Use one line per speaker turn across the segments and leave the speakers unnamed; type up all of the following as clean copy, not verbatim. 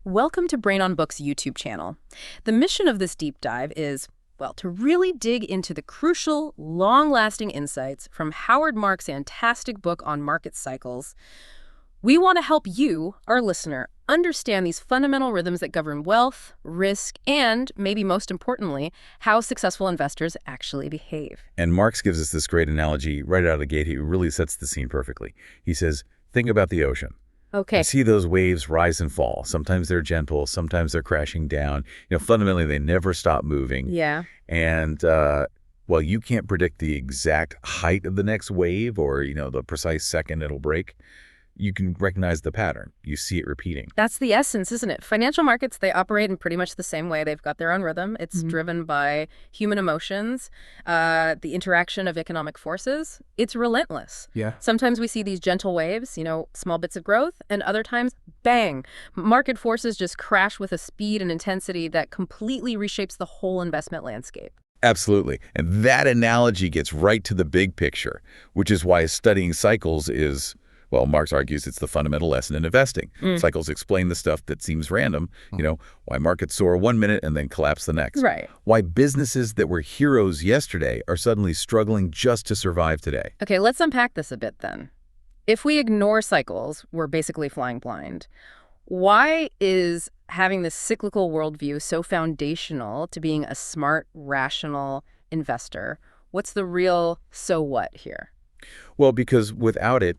Welcome to Brain on Book's YouTube channel. The mission of this deep dive is, well, to really dig into the crucial, long-lasting insights from Howard Marks' fantastic book on market cycles. We want to help you, our listener, understand these fundamental rhythms that govern wealth, risk, and, maybe most importantly, how successful investors actually behave.
And Marx gives us this great analogy right out of the gate. He really sets the scene perfectly. He says, think about the ocean.
Okay.
You see those waves rise and fall. Sometimes they're gentle, sometimes they're crashing down. Fundamentally, they never stop moving.
Yeah.
And while you can't predict the exact height of the next wave or, the precise second it'll break, you can recognize the pattern. You see it repeating.
That's the essence, isn't it? Financial markets, they operate in pretty much the same way. They've got their own rhythm. It's driven by human emotions, the interaction of economic forces. It's relentless.
Yeah.
Sometimes we see these gentle waves, small bits of growth, and other times, bang, market forces just crash with a speed and intensity that completely reshapes the whole investment landscape.
Absolutely. And that analogy gets right to the big picture, which is why studying cycles is... Well, Marx argues it's the fundamental lesson in investing. Cycles explain the stuff that seems random, why markets soar one minute and then collapse the next.
Right.
Why businesses that were heroes yesterday are suddenly struggling just to survive today.
Okay, let's unpack this a bit then. If we ignore cycles, we're basically flying blind. Why is having this cyclical worldview so foundational to being a smart, rational investor? What's the real so what here?
Well, because without it,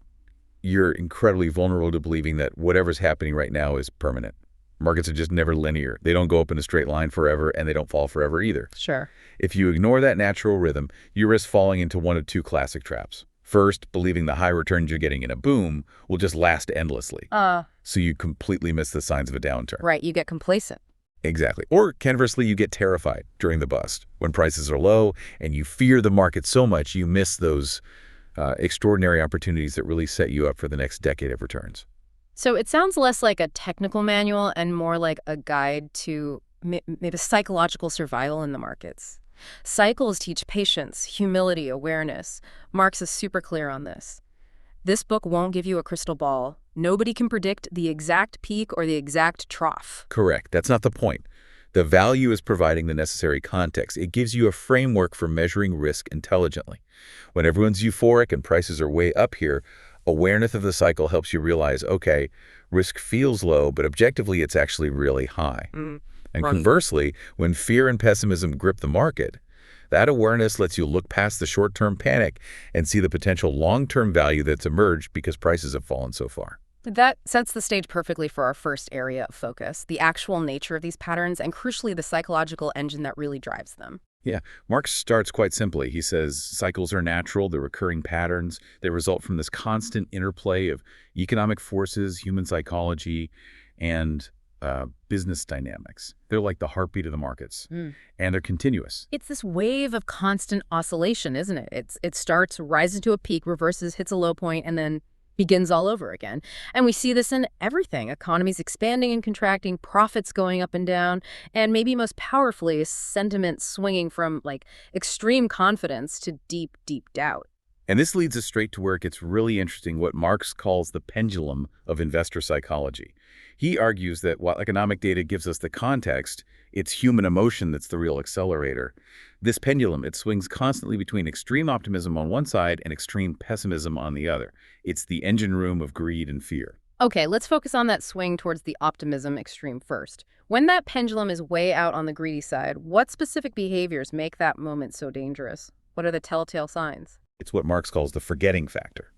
you're incredibly vulnerable to believing that whatever's happening right now is permanent. Markets are just never linear. They don't go up in a straight line forever, and they don't fall forever either.
Sure.
If you ignore that natural rhythm, you risk falling into one of two classic traps. First, believing the high returns you're getting in a boom will just last endlessly. So you completely miss the signs of a downturn.
Right, you get complacent.
Exactly. Or conversely, you get terrified during the bust. When prices are low and you fear the market so much, you miss those extraordinary opportunities that really set you up for the next decade of returns.
So it sounds less like a technical manual and more like a guide to maybe psychological survival in the markets. Cycles teach patience, humility, awareness. Marx is super clear on this. This book won't give you a crystal ball. Nobody can predict the exact peak or the exact trough.
Correct. That's not the point. The value is providing the necessary context. It gives you a framework for measuring risk intelligently. When everyone's euphoric and prices are way up here, awareness of the cycle helps you realize, okay, risk feels low, but objectively it's actually really high. And conversely, when fear and pessimism grip the market, that awareness lets you look past the short-term panic and see the potential long-term value that's emerged because prices have fallen so far.
That sets the stage perfectly for our first area of focus, the actual nature of these patterns and, crucially, the psychological engine that really drives them.
Yeah, Marx starts quite simply. He says cycles are natural, they're recurring patterns. They result from this constant interplay of economic forces, human psychology, and business dynamics. They're like the heartbeat of the markets, and they're continuous.
It's this wave of constant oscillation, isn't it? It starts, rises to a peak, reverses, hits a low point, and then begins all over again. And we see this in everything. Economies expanding and contracting, profits going up and down, and maybe most powerfully, sentiment swinging from extreme confidence to deep, deep doubt.
And this leads us straight to where it gets really interesting, what Marx calls the pendulum of investor psychology. He argues that while economic data gives us the context, it's human emotion that's the real accelerator. This pendulum, it swings constantly between extreme optimism on one side and extreme pessimism on the other. It's the engine room of greed and fear.
Okay, let's focus on that swing towards the optimism extreme first. When that pendulum is way out on the greedy side, what specific behaviors make that moment so dangerous? What are the telltale signs?
It's what Marx calls the forgetting factor.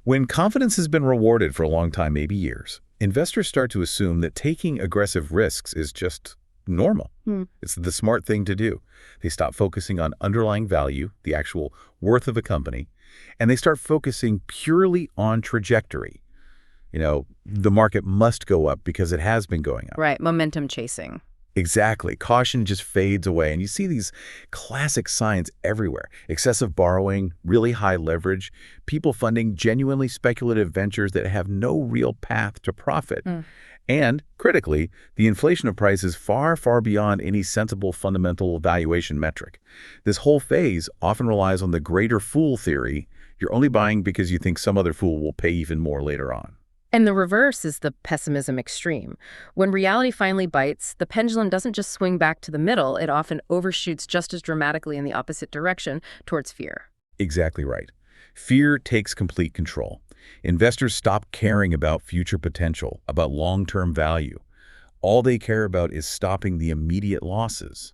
When confidence has been rewarded for a long time, maybe years, investors start to assume that taking aggressive risks is just normal. It's the smart thing to do. They stop focusing on underlying value, the actual worth of a company, and they start focusing purely on trajectory. The market must go up because it has been going up.
Right, momentum chasing.
Exactly. Caution just fades away, and you see these classic signs everywhere. Excessive borrowing, really high leverage, people funding genuinely speculative ventures that have no real path to profit. And, critically, the inflation of prices far, far beyond any sensible fundamental valuation metric. This whole phase often relies on the greater fool theory. You're only buying because you think some other fool will pay even more later on.
And the reverse is the pessimism extreme. When reality finally bites, the pendulum doesn't just swing back to the middle, it often overshoots just as dramatically in the opposite direction, towards fear.
Exactly right. Fear takes complete control. Investors stop caring about future potential, about long-term value. All they care about is stopping the immediate losses.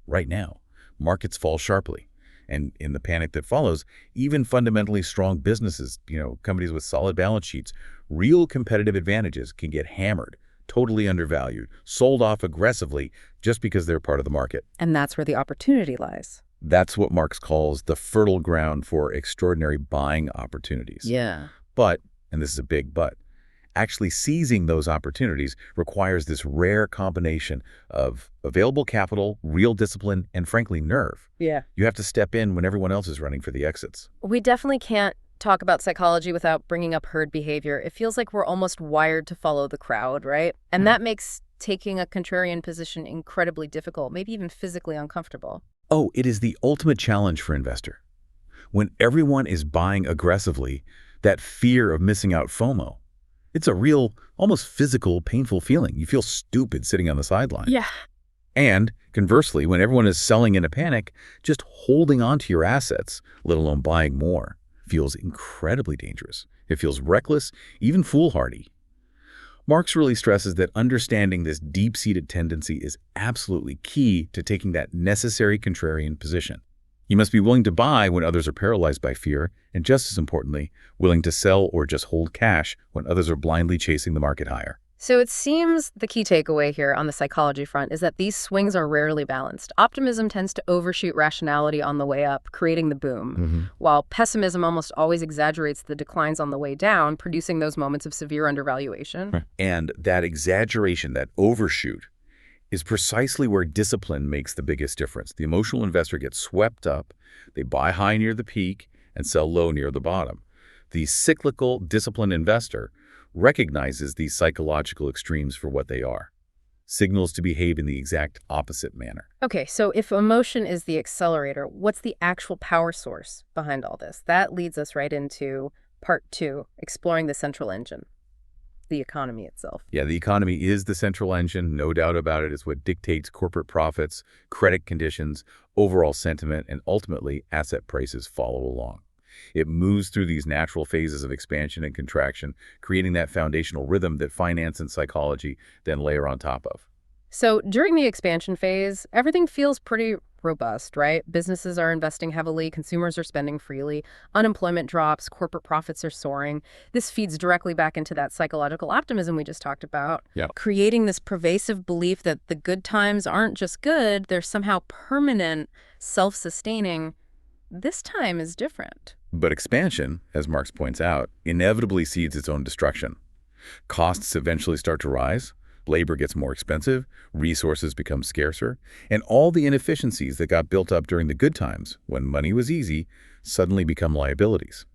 Right now, markets fall sharply. And in the panic that follows, even fundamentally strong businesses, companies with solid balance sheets, real competitive advantages can get hammered, totally undervalued, sold off aggressively just because they're part of the market.
And that's where the opportunity lies.
That's what Marx calls the fertile ground for extraordinary buying opportunities.
Yeah.
But, and this is a big but, actually seizing those opportunities requires this rare combination of available capital, real discipline, and frankly, nerve.
Yeah.
You have to step in when everyone else is running for the exits.
We definitely can't talk about psychology without bringing up herd behavior. It feels like we're almost wired to follow the crowd, right? And that makes taking a contrarian position incredibly difficult, maybe even physically uncomfortable.
Oh, it is the ultimate challenge for investor. When everyone is buying aggressively, that fear of missing out FOMO, it's a real, almost physical, painful feeling. You feel stupid sitting on the sideline.
Yeah.
And conversely, when everyone is selling in a panic, just holding on to your assets, let alone buying more, feels incredibly dangerous. It feels reckless, even foolhardy. Marx really stresses that understanding this deep-seated tendency is absolutely key to taking that necessary contrarian position. You must be willing to buy when others are paralyzed by fear, and just as importantly, willing to sell or just hold cash when others are blindly chasing the market higher.
So it seems the key takeaway here on the psychology front is that these swings are rarely balanced. Optimism tends to overshoot rationality on the way up, creating the boom, while pessimism almost always exaggerates the declines on the way down, producing those moments of severe undervaluation.
Right. And that exaggeration, that overshoot, is precisely where discipline makes the biggest difference. The emotional investor gets swept up, they buy high near the peak and sell low near the bottom. The cyclical, disciplined investor recognizes these psychological extremes for what they are, signals to behave in the exact opposite manner.
Okay, so if emotion is the accelerator, what's the actual power source behind all this? That leads us right into part 2, exploring the central engine. The economy itself.
Yeah, the economy is the central engine, no doubt about it. It's what dictates corporate profits, credit conditions, overall sentiment, and ultimately asset prices follow along. It moves through these natural phases of expansion and contraction, creating that foundational rhythm that finance and psychology then layer on top of.
So during the expansion phase, everything feels pretty robust, right? Businesses are investing heavily, consumers are spending freely, unemployment drops, corporate profits are soaring. This feeds directly back into that psychological optimism we just talked about, creating this pervasive belief that the good times aren't just good, they're somehow permanent, self-sustaining. This time is different.
But expansion, as Marx points out, inevitably seeds its own destruction. Costs eventually start to rise. Labor gets more expensive, resources become scarcer, and all the inefficiencies that got built up during the good times, when money was easy, suddenly become liabilities.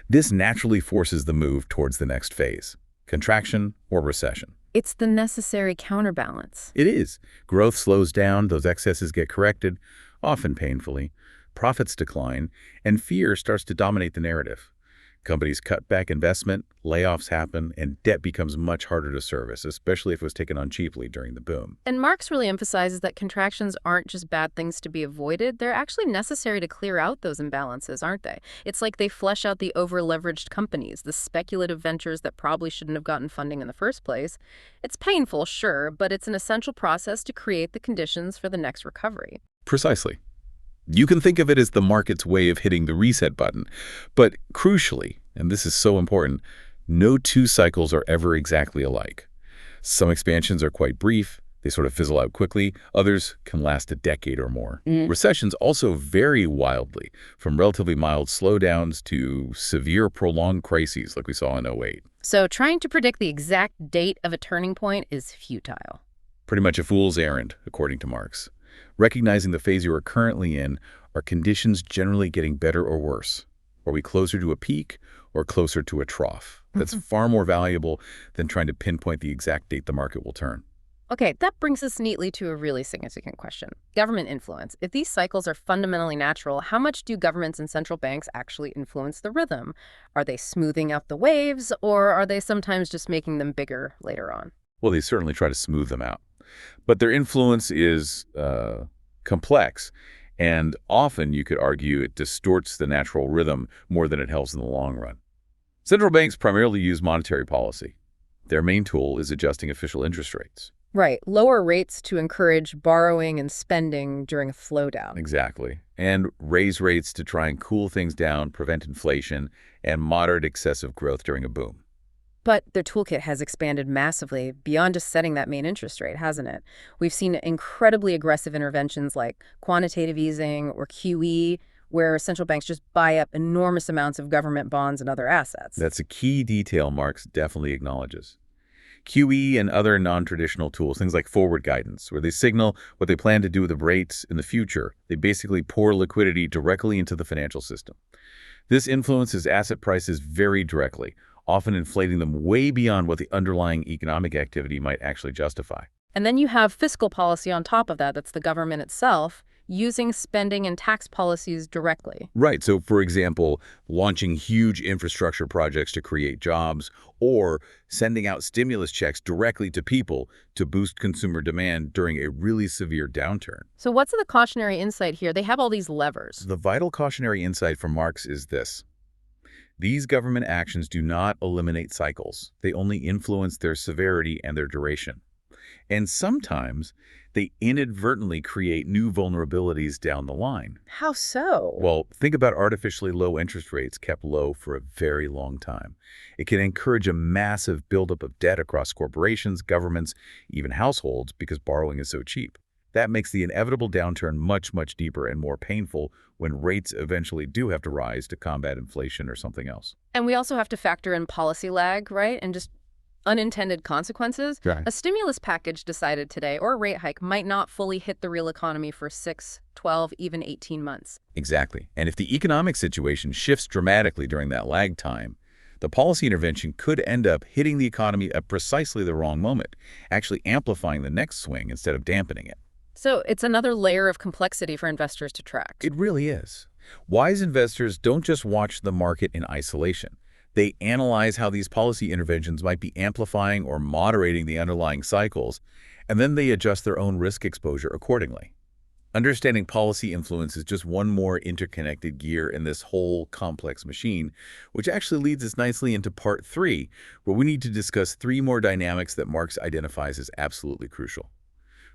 This naturally forces the move towards the next phase, contraction or recession.
It's the necessary counterbalance.
It is. Growth slows down, those excesses get corrected, often painfully, profits decline, and fear starts to dominate the narrative. Companies cut back investment, layoffs happen, and debt becomes much harder to service, especially if it was taken on cheaply during the boom.
And Marx really emphasizes that contractions aren't just bad things to be avoided. They're actually necessary to clear out those imbalances, aren't they? It's like they flesh out the over-leveraged companies, the speculative ventures that probably shouldn't have gotten funding in the first place. It's painful, sure, but it's an essential process to create the conditions for the next recovery.
Precisely. You can think of it as the market's way of hitting the reset button. But crucially, and this is so important, no two cycles are ever exactly alike. Some expansions are quite brief. They sort of fizzle out quickly. Others can last a decade or more. Recessions also vary wildly, from relatively mild slowdowns to severe prolonged crises like we saw in '08.
So trying to predict the exact date of a turning point is futile.
Pretty much a fool's errand, according to Marx. Recognizing the phase you are currently in, are conditions generally getting better or worse? Are we closer to a peak or closer to a trough? That's far more valuable than trying to pinpoint the exact date the market will turn.
Okay, that brings us neatly to a really significant question. Government influence. If these cycles are fundamentally natural, how much do governments and central banks actually influence the rhythm? Are they smoothing out the waves, or are they sometimes just making them bigger later on?
Well, they certainly try to smooth them out. But their influence is complex, and often you could argue it distorts the natural rhythm more than it helps in the long run. Central banks primarily use monetary policy. Their main tool is adjusting official interest rates.
Right, lower rates to encourage borrowing and spending during a slowdown.
Exactly. And raise rates to try and cool things down, prevent inflation, and moderate excessive growth during a boom.
But their toolkit has expanded massively beyond just setting that main interest rate, hasn't it? We've seen incredibly aggressive interventions like quantitative easing or QE, where central banks just buy up enormous amounts of government bonds and other assets.
That's a key detail Marx definitely acknowledges. QE and other non-traditional tools, things like forward guidance, where they signal what they plan to do with the rates in the future. They basically pour liquidity directly into the financial system. This influences asset prices very directly, often inflating them way beyond what the underlying economic activity might actually justify.
And then you have fiscal policy on top of that, that's the government itself, using spending and tax policies directly.
Right. So, for example, launching huge infrastructure projects to create jobs or sending out stimulus checks directly to people to boost consumer demand during a really severe downturn.
So what's the cautionary insight here? They have all these levers.
The vital cautionary insight from Marx is this. These government actions do not eliminate cycles. They only influence their severity and their duration. And sometimes they inadvertently create new vulnerabilities down the line.
How so?
Well, think about artificially low interest rates kept low for a very long time. It can encourage a massive buildup of debt across corporations, governments, even households because borrowing is so cheap. That makes the inevitable downturn much, much deeper and more painful when rates eventually do have to rise to combat inflation or something else.
And we also have to factor in policy lag, right? And just unintended consequences.
Right.
A stimulus package decided today or a rate hike might not fully hit the real economy for 6, 12, even 18 months.
Exactly. And if the economic situation shifts dramatically during that lag time, the policy intervention could end up hitting the economy at precisely the wrong moment, actually amplifying the next swing instead of dampening it.
So it's another layer of complexity for investors to track.
It really is. Wise investors don't just watch the market in isolation. They analyze how these policy interventions might be amplifying or moderating the underlying cycles, and then they adjust their own risk exposure accordingly. Understanding policy influence is just one more interconnected gear in this whole complex machine, which actually leads us nicely into part 3, where we need to discuss 3 more dynamics that Marx identifies as absolutely crucial: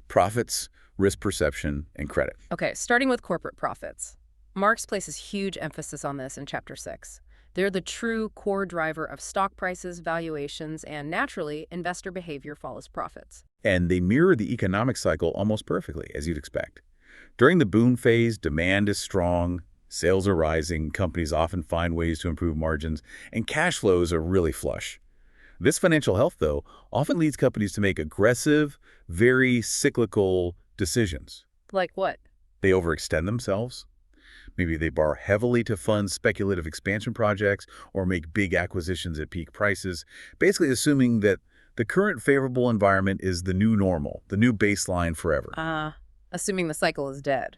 profits, risk perception, and credit.
Okay, starting with corporate profits. Marx places huge emphasis on this in Chapter 6. They're the true core driver of stock prices, valuations, and naturally, investor behavior follows profits.
And they mirror the economic cycle almost perfectly, as you'd expect. During the boom phase, demand is strong, sales are rising, companies often find ways to improve margins, and cash flows are really flush. This financial health, though, often leads companies to make aggressive, very cyclical decisions.
Like what?
They overextend themselves. Maybe they borrow heavily to fund speculative expansion projects or make big acquisitions at peak prices, basically assuming that the current favorable environment is the new normal, the new baseline forever.
Assuming the cycle is dead.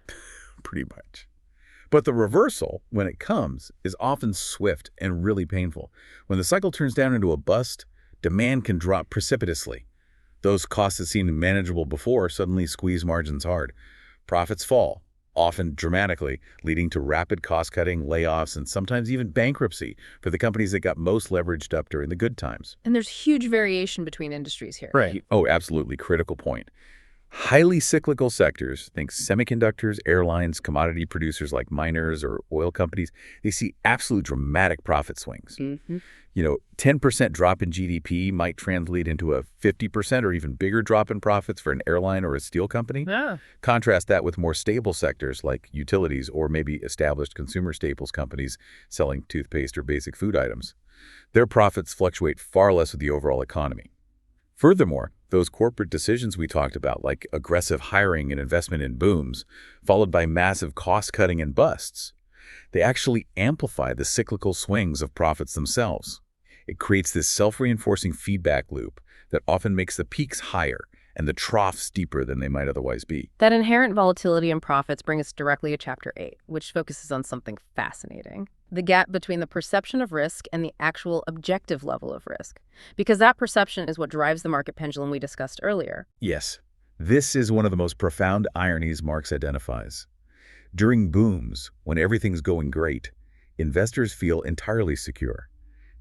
Pretty much. But the reversal, when it comes, is often swift and really painful. When the cycle turns down into a bust, demand can drop precipitously. Those costs that seemed manageable before suddenly squeeze margins hard. Profits fall, often dramatically, leading to rapid cost-cutting, layoffs, and sometimes even bankruptcy for the companies that got most leveraged up during the good times.
And there's huge variation between industries here.
Right. Oh, absolutely. Critical point. Highly cyclical sectors, think semiconductors, airlines, commodity producers like miners or oil companies, they see absolute dramatic profit swings. 10% drop in GDP might translate into a 50% or even bigger drop in profits for an airline or a steel company.
Yeah.
Contrast that with more stable sectors like utilities or maybe established consumer staples companies selling toothpaste or basic food items. Their profits fluctuate far less with the overall economy. Furthermore, those corporate decisions we talked about, like aggressive hiring and investment in booms, followed by massive cost-cutting and busts, they actually amplify the cyclical swings of profits themselves. It creates this self-reinforcing feedback loop that often makes the peaks higher and the troughs deeper than they might otherwise be.
That inherent volatility in profits brings us directly to Chapter 8, which focuses on something fascinating: the gap between the perception of risk and the actual objective level of risk. Because that perception is what drives the market pendulum we discussed earlier.
Yes, this is one of the most profound ironies Marx identifies. During booms, when everything's going great, investors feel entirely secure.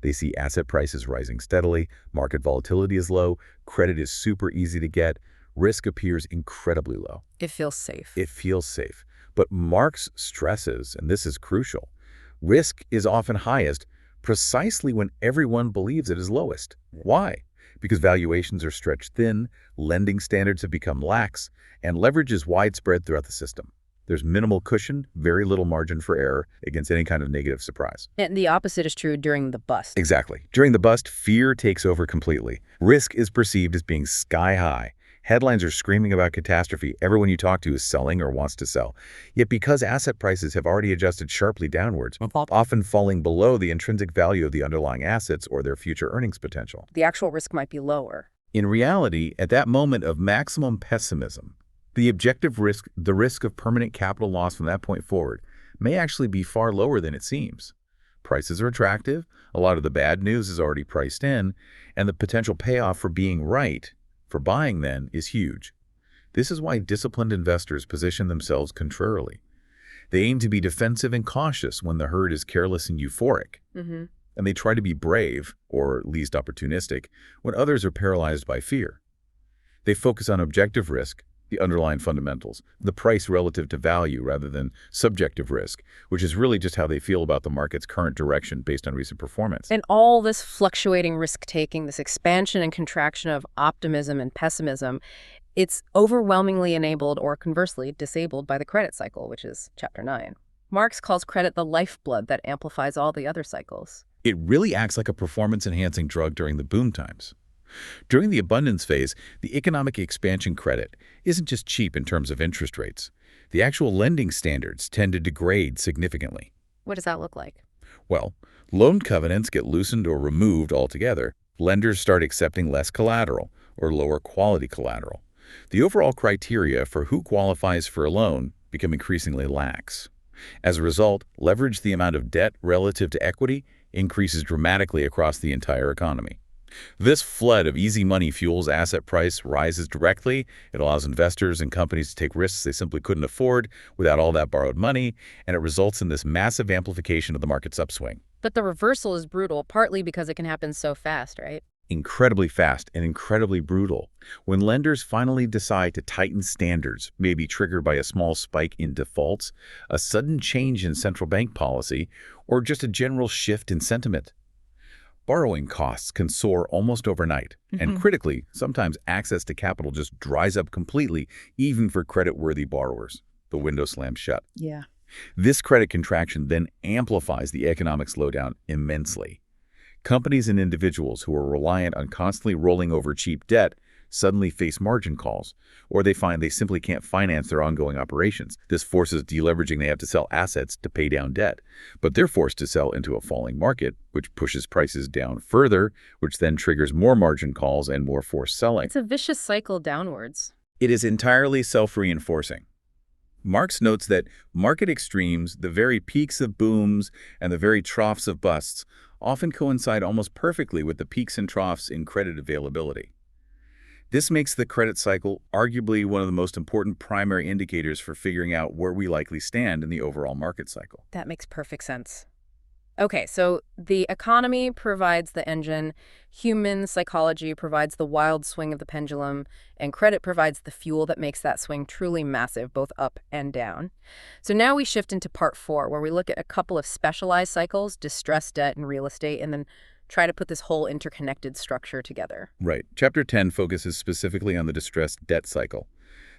They see asset prices rising steadily, market volatility is low, credit is super easy to get, risk appears incredibly low.
It feels safe.
It feels safe. But Marx stresses, and this is crucial, risk is often highest precisely when everyone believes it is lowest. Why? Because valuations are stretched thin, lending standards have become lax, and leverage is widespread throughout the system. There's minimal cushion, very little margin for error against any kind of negative surprise.
And the opposite is true during the bust.
Exactly. During the bust, fear takes over completely. Risk is perceived as being sky high. Headlines are screaming about catastrophe. Everyone you talk to is selling or wants to sell. Yet because asset prices have already adjusted sharply downwards, often falling below the intrinsic value of the underlying assets or their future earnings potential,
The actual risk might be lower.
in reality, at that moment of maximum pessimism, the objective risk, the risk of permanent capital loss from that point forward, may actually be far lower than it seems. Prices are attractive, a lot of the bad news is already priced in, and the potential payoff for being right, for buying then, is huge. This is why disciplined investors position themselves contrarily. They aim to be defensive and cautious when the herd is careless and euphoric, and they try to be brave, or at least opportunistic, when others are paralyzed by fear. They focus on objective risk, the underlying fundamentals, the price relative to value rather than subjective risk, which is really just how they feel about the market's current direction based on recent performance.
And all this fluctuating risk-taking, this expansion and contraction of optimism and pessimism, it's overwhelmingly enabled or conversely disabled by the credit cycle, which is Chapter 9. Marx calls credit the lifeblood that amplifies all the other cycles.
It really acts like a performance-enhancing drug during the boom times. During the abundance phase, the economic expansion credit isn't just cheap in terms of interest rates. The actual lending standards tend to degrade significantly.
What does that look like?
Well, loan covenants get loosened or removed altogether. Lenders start accepting less collateral or lower quality collateral. The overall criteria for who qualifies for a loan become increasingly lax. As a result, leverage, the amount of debt relative to equity, increases dramatically across the entire economy. This flood of easy money fuels asset price rises directly. It allows investors and companies to take risks they simply couldn't afford without all that borrowed money, and it results in this massive amplification of the market's upswing.
But the reversal is brutal, partly because it can happen so fast, right?
Incredibly fast and incredibly brutal. When lenders finally decide to tighten standards, maybe triggered by a small spike in defaults, a sudden change in central bank policy, or just a general shift in sentiment, borrowing costs can soar almost overnight, and critically, sometimes access to capital just dries up completely, even for credit-worthy borrowers. The window slams shut.
Yeah.
This credit contraction then amplifies the economic slowdown immensely. Companies and individuals who are reliant on constantly rolling over cheap debt suddenly face margin calls, or they find they simply can't finance their ongoing operations. This forces deleveraging. They have to sell assets to pay down debt, but they're forced to sell into a falling market, which pushes prices down further, which then triggers more margin calls and more forced selling.
It's a vicious cycle downwards.
It is entirely self-reinforcing. Marx notes that market extremes, the very peaks of booms and the very troughs of busts, often coincide almost perfectly with the peaks and troughs in credit availability. This makes the credit cycle arguably one of the most important primary indicators for figuring out where we likely stand in the overall market cycle.
That makes perfect sense. Okay, so the economy provides the engine, human psychology provides the wild swing of the pendulum, and credit provides the fuel that makes that swing truly massive, both up and down. So now we shift into part 4, where we look at a couple of specialized cycles, distressed debt and real estate, and then try to put this whole interconnected structure together.
Right. Chapter 10 focuses specifically on the distressed debt cycle.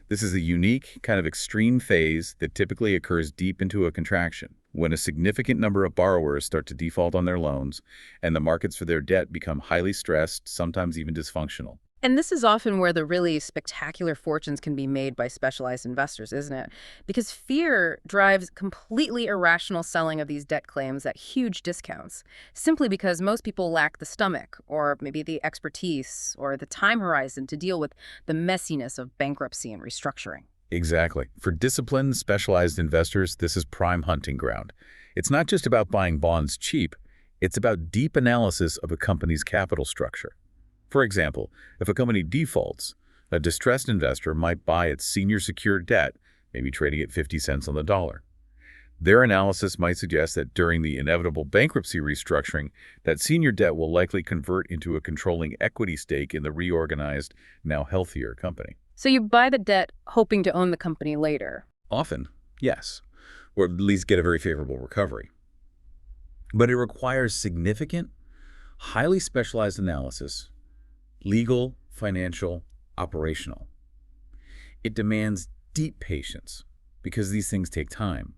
This is a unique, kind of extreme phase that typically occurs deep into a contraction, when a significant number of borrowers start to default on their loans and the markets for their debt become highly stressed, sometimes even dysfunctional.
And this is often where the really spectacular fortunes can be made by specialized investors, isn't it? Because fear drives completely irrational selling of these debt claims at huge discounts, simply because most people lack the stomach, or maybe the expertise, or the time horizon to deal with the messiness of bankruptcy and restructuring.
Exactly. For disciplined, specialized investors, this is prime hunting ground. It's not just about buying bonds cheap, it's about deep analysis of a company's capital structure. For example, if a company defaults, a distressed investor might buy its senior secured debt, maybe trading at 50 cents on the dollar. Their analysis might suggest that during the inevitable bankruptcy restructuring, that senior debt will likely convert into a controlling equity stake in the reorganized, now healthier company.
So you buy the debt hoping to own the company later.
Often, yes, or at least get a very favorable recovery. But it requires significant, highly specialized analysis, legal, financial, operational. It demands deep patience because these things take time.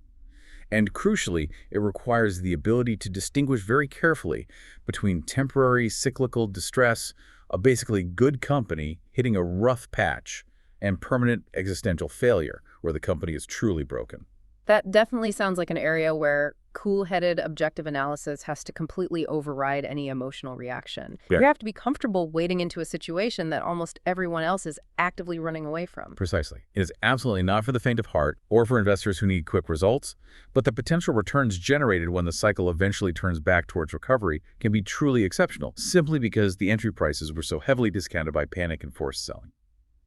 And crucially, it requires the ability to distinguish very carefully between temporary cyclical distress, a basically good company hitting a rough patch, and permanent existential failure where the company is truly broken.
That definitely sounds like an area where cool-headed objective analysis has to completely override any emotional reaction.
Yeah.
You have to be comfortable wading into a situation that almost everyone else is actively running away from.
Precisely. It is absolutely not for the faint of heart or for investors who need quick results, but the potential returns generated when the cycle eventually turns back towards recovery can be truly exceptional, simply because the entry prices were so heavily discounted by panic and forced selling.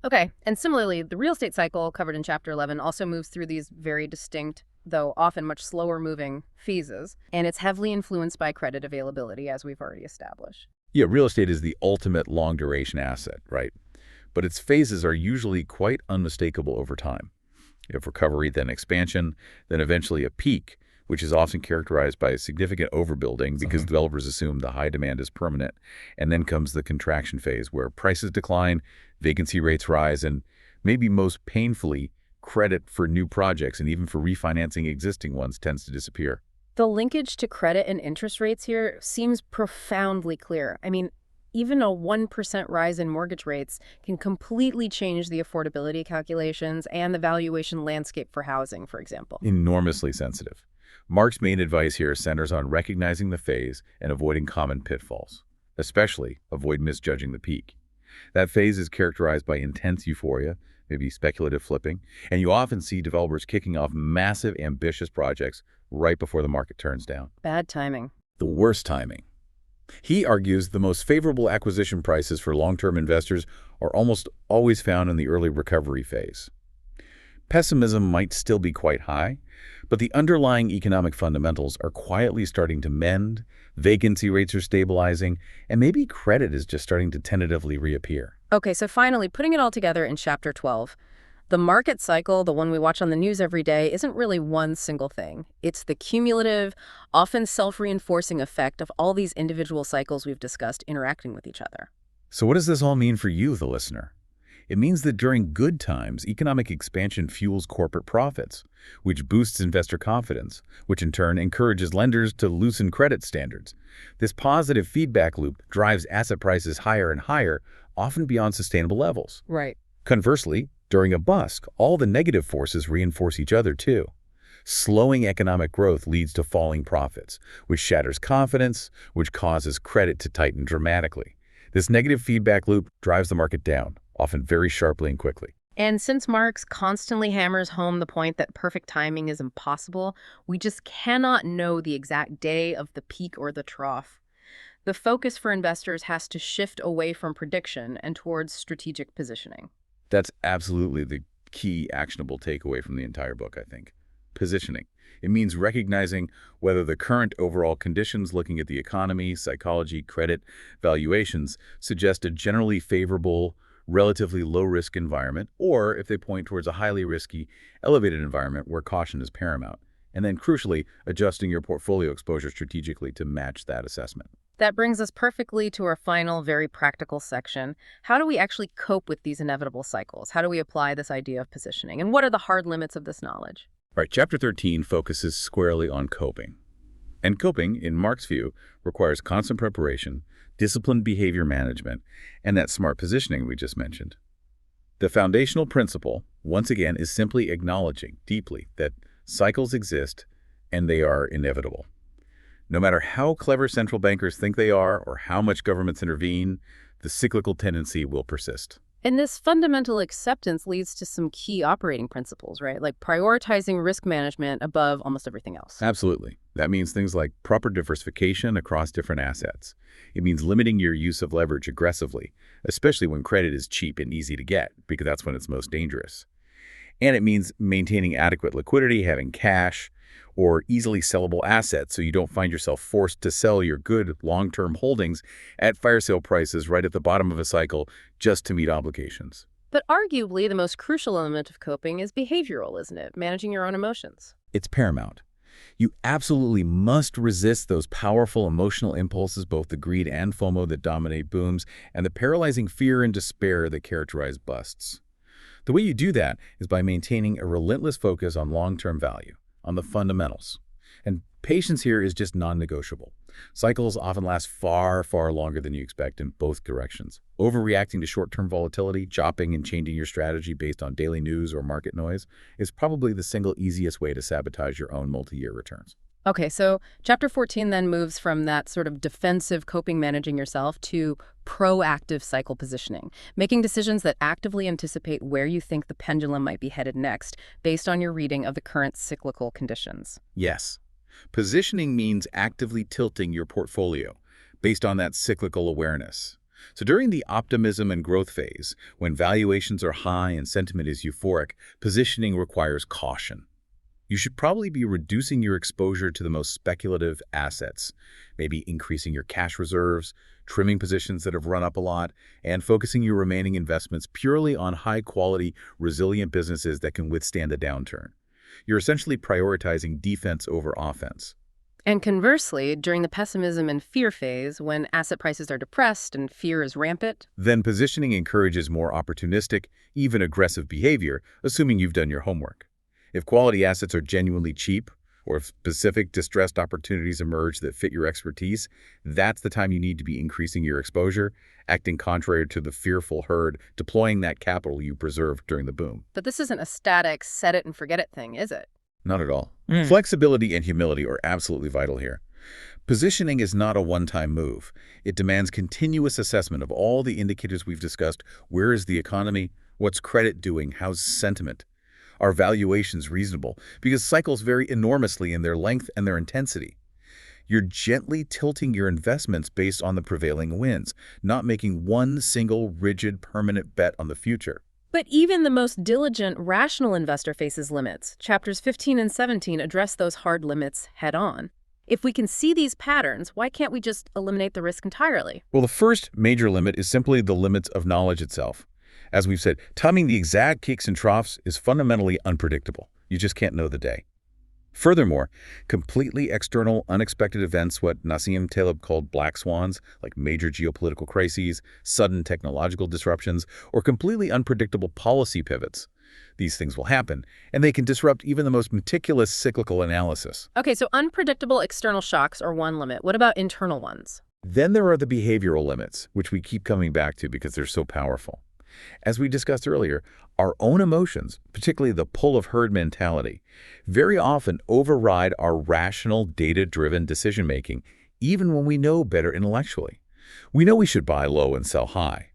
Okay, and similarly, the real estate cycle covered in Chapter 11 also moves through these very distinct, though often much slower moving phases, and it's heavily influenced by credit availability, as we've already established.
Yeah, real estate is the ultimate long-duration asset, right? But its phases are usually quite unmistakable over time. You have recovery, then expansion, then eventually a peak, which is often characterized by a significant overbuilding because developers assume the high demand is permanent. And then comes the contraction phase where prices decline, vacancy rates rise, and maybe most painfully, credit for new projects and even for refinancing existing ones tends to disappear.
The linkage to credit and interest rates here seems profoundly clear. I mean, even a 1% rise in mortgage rates can completely change the affordability calculations and the valuation landscape for housing, for example.
Enormously sensitive. Mark's main advice here centers on recognizing the phase and avoiding common pitfalls, especially avoid misjudging the peak. That phase is characterized by intense euphoria, maybe speculative flipping, and you often see developers kicking off massive, ambitious projects right before the market turns down.
Bad timing.
The worst timing. He argues the most favorable acquisition prices for long-term investors are almost always found in the early recovery phase. Pessimism might still be quite high, but the underlying economic fundamentals are quietly starting to mend, vacancy rates are stabilizing, and maybe credit is just starting to tentatively reappear.
Okay, so finally, putting it all together in Chapter 12, the market cycle, the one we watch on the news every day, isn't really one single thing. It's the cumulative, often self-reinforcing effect of all these individual cycles we've discussed interacting with each other.
So what does this all mean for you, the listener? It means that during good times, economic expansion fuels corporate profits, which boosts investor confidence, which in turn encourages lenders to loosen credit standards. This positive feedback loop drives asset prices higher and higher, often beyond sustainable levels.
Right.
Conversely, during a bust, all the negative forces reinforce each other too. Slowing economic growth leads to falling profits, which shatters confidence, which causes credit to tighten dramatically. This negative feedback loop drives the market down, often very sharply and quickly.
And since Marx constantly hammers home the point that perfect timing is impossible, we just cannot know the exact day of the peak or the trough. The focus for investors has to shift away from prediction and towards strategic positioning.
That's absolutely the key actionable takeaway from the entire book, I think. Positioning. It means recognizing whether the current overall conditions, looking at the economy, psychology, credit, valuations, suggest a generally favorable, relatively low-risk environment, or if they point towards a highly risky, elevated environment where caution is paramount. And then, crucially, adjusting your portfolio exposure strategically to match that assessment.
That brings us perfectly to our final, very practical section. How do we actually cope with these inevitable cycles? How do we apply this idea of positioning? And what are the hard limits of this knowledge?
All right, Chapter 13 focuses squarely on coping. And coping, in Mark's view, requires constant preparation, disciplined behavior management, and that smart positioning we just mentioned. The foundational principle, once again, is simply acknowledging deeply that cycles exist and they are inevitable. No matter how clever central bankers think they are or how much governments intervene, the cyclical tendency will persist.
And this fundamental acceptance leads to some key operating principles, right? Like prioritizing risk management above almost everything else.
Absolutely. That means things like proper diversification across different assets. It means limiting your use of leverage aggressively, especially when credit is cheap and easy to get, because that's when it's most dangerous. And it means maintaining adequate liquidity, having cash, or easily sellable assets so you don't find yourself forced to sell your good long-term holdings at fire sale prices right at the bottom of a cycle just to meet obligations.
But arguably, the most crucial element of coping is behavioral, isn't it? Managing your own emotions.
It's paramount. You absolutely must resist those powerful emotional impulses, both the greed and FOMO that dominate booms, and the paralyzing fear and despair that characterize busts. The way you do that is by maintaining a relentless focus on long-term value, on the fundamentals. And patience here is just non-negotiable. Cycles often last far, far longer than you expect in both directions. Overreacting to short-term volatility, chopping and changing your strategy based on daily news or market noise is probably the single easiest way to sabotage your own multi-year returns.
Okay, so Chapter 14 then moves from that sort of defensive coping managing yourself to proactive cycle positioning, making decisions that actively anticipate where you think the pendulum might be headed next based on your reading of the current cyclical conditions.
Yes. Positioning means actively tilting your portfolio based on that cyclical awareness. So during the optimism and growth phase, when valuations are high and sentiment is euphoric, positioning requires caution. You should probably be reducing your exposure to the most speculative assets, maybe increasing your cash reserves, trimming positions that have run up a lot, and focusing your remaining investments purely on high-quality, resilient businesses that can withstand a downturn. You're essentially prioritizing defense over offense.
And conversely, during the pessimism and fear phase, when asset prices are depressed and fear is rampant,
Then positioning encourages more opportunistic, even aggressive behavior, assuming you've done your homework. If quality assets are genuinely cheap, or if specific distressed opportunities emerge that fit your expertise, that's the time you need to be increasing your exposure, acting contrary to the fearful herd, deploying that capital you preserved during the boom.
but this isn't a static set it and forget it thing, is it?
Not at all. Flexibility and humility are absolutely vital here. Positioning is not a one-time move. It demands continuous assessment of all the indicators we've discussed. Where is the economy? What's credit doing? How's sentiment? Are valuations reasonable? Because cycles vary enormously in their length and their intensity. You're gently tilting your investments based on the prevailing winds, not making one single rigid, permanent bet on the future.
But even the most diligent, rational investor faces limits. Chapters 15 and 17 address those hard limits head-on. If we can see these patterns, why can't we just eliminate the risk entirely?
Well, the first major limit is simply the limits of knowledge itself. As we've said, timing the exact peaks and troughs is fundamentally unpredictable. You just can't know the day. Furthermore, completely external, unexpected events, what Nassim Taleb called black swans, like major geopolitical crises, sudden technological disruptions, or completely unpredictable policy pivots. These things will happen, and they can disrupt even the most meticulous cyclical analysis.
Okay, so unpredictable external shocks are one limit. What about internal ones?
Then there are the behavioral limits, which we keep coming back to because they're so powerful. As we discussed earlier, our own emotions, particularly the pull of herd mentality, very often override our rational, data-driven decision-making, even when we know better intellectually. We know we should buy low and sell high.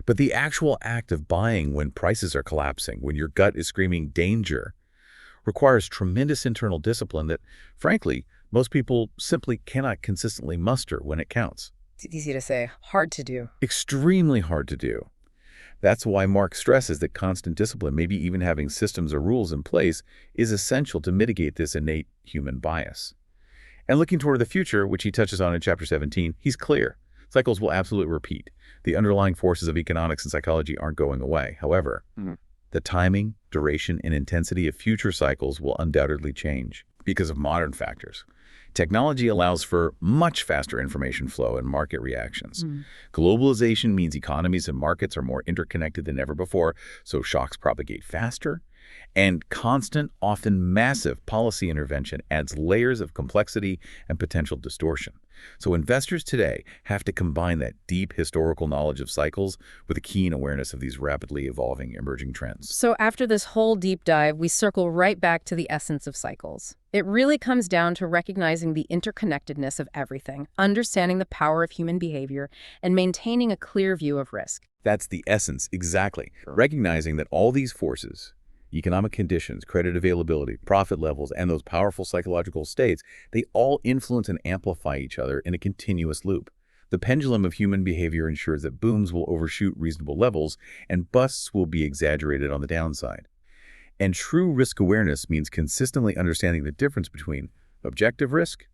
But the actual act of buying when prices are collapsing, when your gut is screaming danger, requires tremendous internal discipline that, frankly, most people simply cannot consistently muster when it counts.
It's easy to say, hard to do.
Extremely hard to do. That's why Mark stresses that constant discipline, maybe even having systems or rules in place, is essential to mitigate this innate human bias. And looking toward the future, which he touches on in Chapter 17, he's clear. Cycles will absolutely repeat. The underlying forces of economics and psychology aren't going away. However, the timing, duration, and intensity of future cycles will undoubtedly change because of modern factors. Technology allows for much faster information flow and market reactions.
Mm.
Globalization means economies and markets are more interconnected than ever before, so shocks propagate faster. And constant, often massive policy intervention adds layers of complexity and potential distortion. So investors today have to combine that deep historical knowledge of cycles with a keen awareness of these rapidly evolving emerging trends.
So after this whole deep dive, we circle right back to the essence of cycles. It really comes down to recognizing the interconnectedness of everything, understanding the power of human behavior, and maintaining a clear view of risk.
That's the essence, exactly. Recognizing that all these forces, economic conditions, credit availability, profit levels, and those powerful psychological states, they all influence and amplify each other in a continuous loop. The pendulum of human behavior ensures that booms will overshoot reasonable levels and busts will be exaggerated on the downside. And true risk awareness means consistently understanding the difference between objective risk,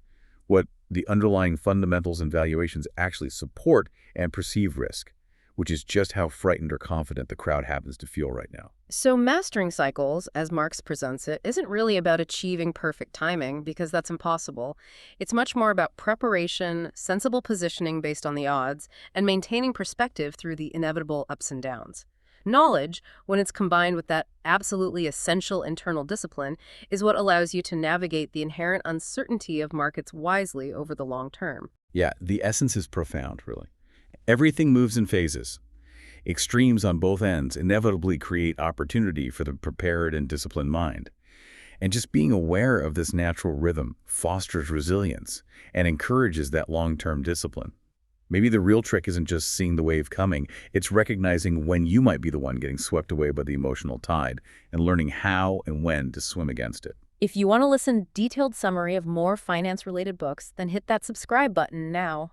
what the underlying fundamentals and valuations actually support, and perceived risk, which is just how frightened or confident the crowd happens to feel right now.
So mastering cycles, as Marx presents it, isn't really about achieving perfect timing, because that's impossible. It's much more about preparation, sensible positioning based on the odds, and maintaining perspective through the inevitable ups and downs. Knowledge, when it's combined with that absolutely essential internal discipline, is what allows you to navigate the inherent uncertainty of markets wisely over the long term.
Yeah, the essence is profound, really. Everything moves in phases. Extremes on both ends inevitably create opportunity for the prepared and disciplined mind. And just being aware of this natural rhythm fosters resilience and encourages that long-term discipline. Maybe the real trick isn't just seeing the wave coming, it's recognizing when you might be the one getting swept away by the emotional tide and learning how and when to swim against it.
If you want to listen to a detailed summary of more finance-related books, then hit that subscribe button now.